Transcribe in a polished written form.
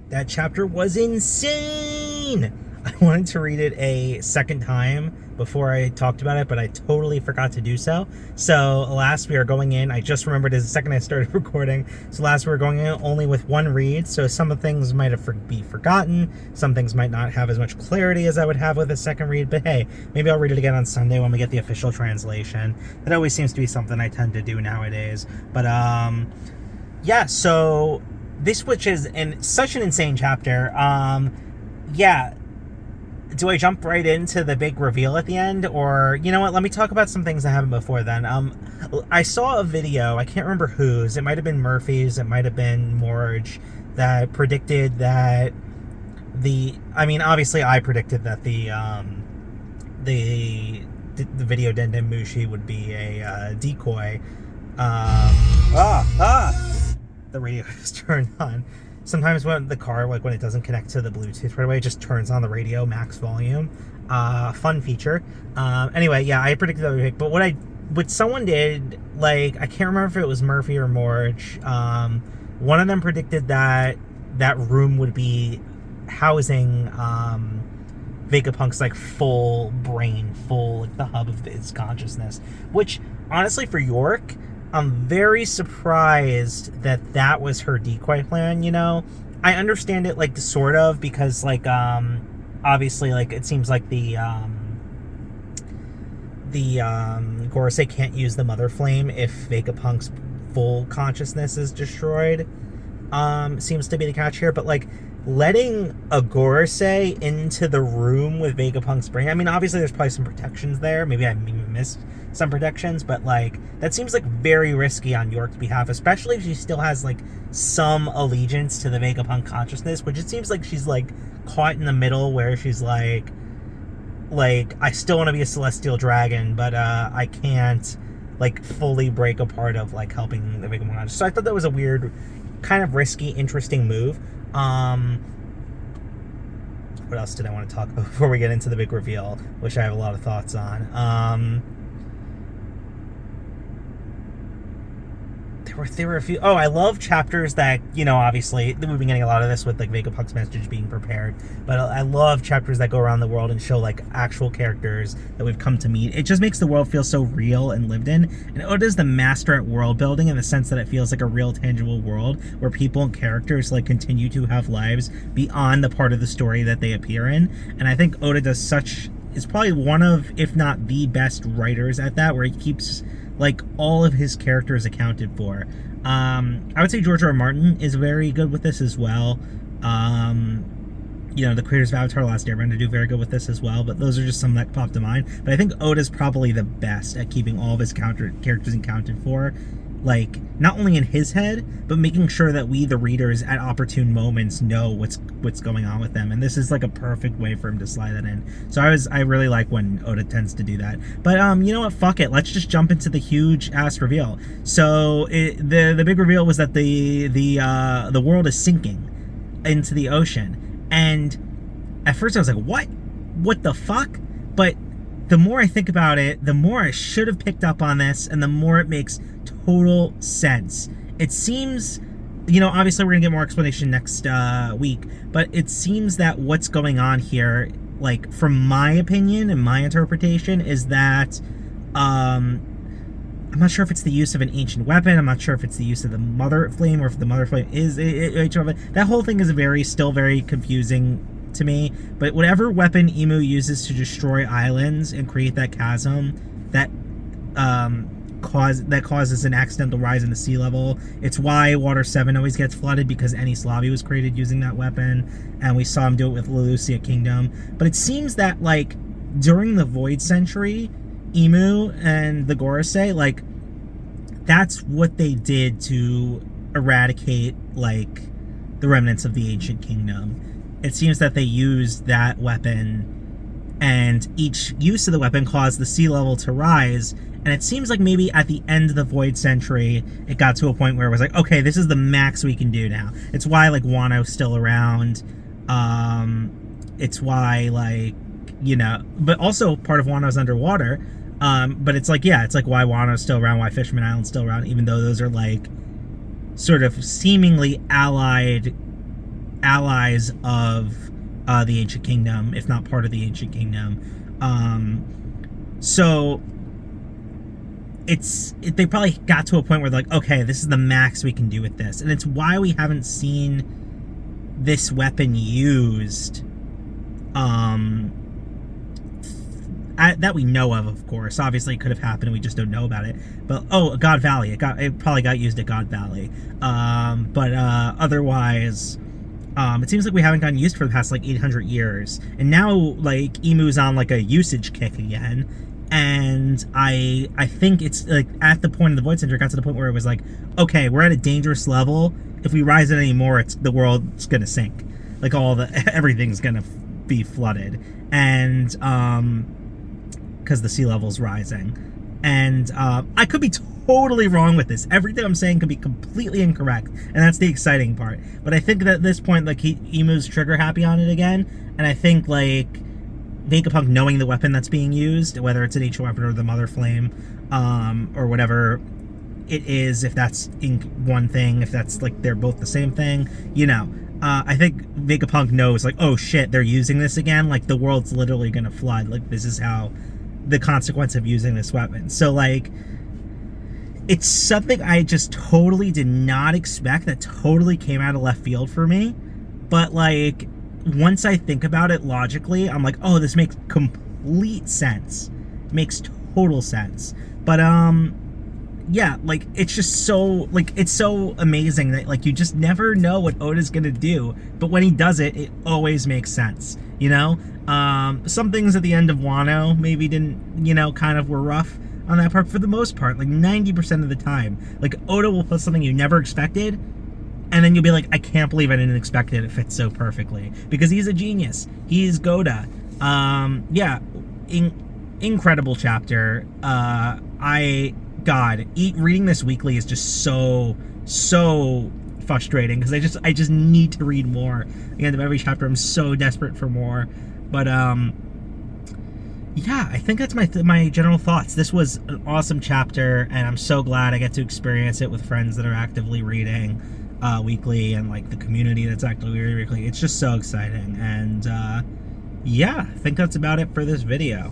That chapter was insane. I wanted to read it a second time before I talked about it, but I totally forgot to do so. So last we are going in, I just remembered as the second I started recording. So last we were going in only with one read. So some of things might have be forgotten. Some things might not have as much clarity as I would have with a second read. But hey, maybe I'll read it again on Sunday when we get the official translation. That always seems to be something I tend to do nowadays. But yeah. So this, which is such an insane chapter. Yeah. Do I jump right into the big reveal at the end? Or, you know what, let me talk about some things that happened before then. I saw a video, I can't remember whose, it might have been Murphy's, it might have been Morge, that predicted that obviously I predicted that the video Denden Mushi would be a decoy. The radio is turned on. Sometimes when the car, like when it doesn't connect to the Bluetooth right away, it just turns on the radio max volume. Fun feature. Anyway, yeah, I predicted that would be big. But what someone did, like, I can't remember if it was Murphy or Morge. One of them predicted that that room would be housing Vegapunk's like full brain, like the hub of his consciousness. Which, honestly, for York, I'm very surprised that that was her decoy plan, you know? I understand it, like, sort of, because, like, obviously, like, it seems like the Gorosei can't use the Mother Flame if Vegapunk's full consciousness is destroyed. Seems to be the catch here, but, like, letting a Gorosei into the room with Vegapunk's brain, I mean, obviously there's probably some protections there. Maybe I missed some protections, but, like, that seems like very risky on York's behalf, especially if she still has, like, some allegiance to the Vegapunk consciousness, which it seems like she's, like, caught in the middle where she's like, I still want to be a celestial dragon, but I can't, like, fully break a part of, like, helping the Vegapunk consciousness. So I thought that was a weird, kind of risky, interesting move. What else did I want to talk about before we get into the big reveal, which I have a lot of thoughts on? There were a few. Oh, I love chapters that, you know, obviously we've been getting a lot of this with, like, Vegapunk's message being prepared, but I love chapters that go around the world and show, like, actual characters that we've come to meet. It just makes the world feel so real and lived in, and Oda's the master at world building in the sense that it feels like a real tangible world where people and characters, like, continue to have lives beyond the part of the story that they appear in. And I think Oda is probably one of, if not the best writers at that, where he keeps, like, all of his characters accounted for. I would say George R. R. Martin is very good with this as well. You know, the creators of Avatar: The Last Airbender do very good with this as well, but those are just some that pop to mind. But I think Oda's probably the best at keeping all of his characters accounted for, like, not only in his head, but making sure that we, the readers, at opportune moments know what's going on with them. And this is, like, a perfect way for him to slide that in. So I really like when Oda tends to do that. But you know what? Fuck it. Let's just jump into the huge ass reveal. So the big reveal was that the world is sinking into the ocean. And at first I was like, what the fuck? But the more I think about it, the more I should have picked up on this, and the more it makes total sense. It seems, you know, obviously we're gonna get more explanation next week, but it seems that what's going on here, like, from my opinion and my interpretation, is that I'm not sure if it's the use of an ancient weapon. I'm not sure if it's the use of the Mother Flame, or if the Mother Flame is that whole thing is still very confusing to me. But whatever weapon Imu uses to destroy islands and create that chasm that causes an accidental rise in the sea level. It's why Water 7 always gets flooded, because Enies Lobby was created using that weapon, and we saw him do it with Lelucia Kingdom. But it seems that, like, during the Void Century, Imu and the Gorosei, like, that's what they did to eradicate, like, the remnants of the Ancient Kingdom. It seems that they used that weapon, and each use of the weapon caused the sea level to rise. And it seems like maybe at the end of the Void Century, it got to a point where it was like, okay, this is the max we can do now. It's why, like, Wano's still around. It's why, like, you know, but also part of Wano's underwater. But it's like, yeah, it's like why Wano's still around, why Fishman Island's still around, even though those are, like, sort of seemingly allied allies of the Ancient Kingdom, if not part of the Ancient Kingdom. So they probably got to a point where they're like, okay, this is the max we can do with this, and it's why we haven't seen this weapon used that we know of course. Obviously it could have happened and we just don't know about it, but God Valley, it probably got used at God Valley, but otherwise it seems like we haven't gotten used for the past like 800 years, and now like Emu's on like a usage kick again. And I think it's like at the point of the Void Center, it got to the point where it was like, okay, we're at a dangerous level. If we rise it anymore, the world's gonna sink. Like everything's gonna be flooded, and because the sea level's rising. And I could be totally wrong with this. Everything I'm saying could be completely incorrect, and that's the exciting part. But I think that at this point, like Emu's trigger happy on it again, and I think like Vegapunk knowing the weapon that's being used, whether it's an ancient weapon or the Mother Flame, or whatever it is, if that's in one thing, if that's like they're both the same thing, I think Vegapunk knows like, oh shit, they're using this again, like the world's literally gonna flood, like this is how the consequence of using this weapon. So like it's something I just totally did not expect, that totally came out of left field for me, but like once I think about it logically, I'm like, oh, this makes complete sense. It makes total sense. But yeah, like it's just so like it's so amazing that like you just never know what Oda's gonna do, but when he does it, it always makes sense. Some things at the end of Wano maybe didn't, kind of were rough on that part. For the most part, like 90% of the time, like Oda will put something you never expected, and then you'll be like, I can't believe I didn't expect it. It fits so perfectly. Because he's a genius. He's Goda. Yeah. Incredible chapter. Reading this weekly is just so frustrating. Because I just need to read more. At the end of every chapter, I'm so desperate for more. But, yeah, I think that's my general thoughts. This was an awesome chapter, and I'm so glad I get to experience it with friends that are actively reading weekly, and like the community that's actively reading weekly. It's just so exciting. And yeah, I think that's about it for this video.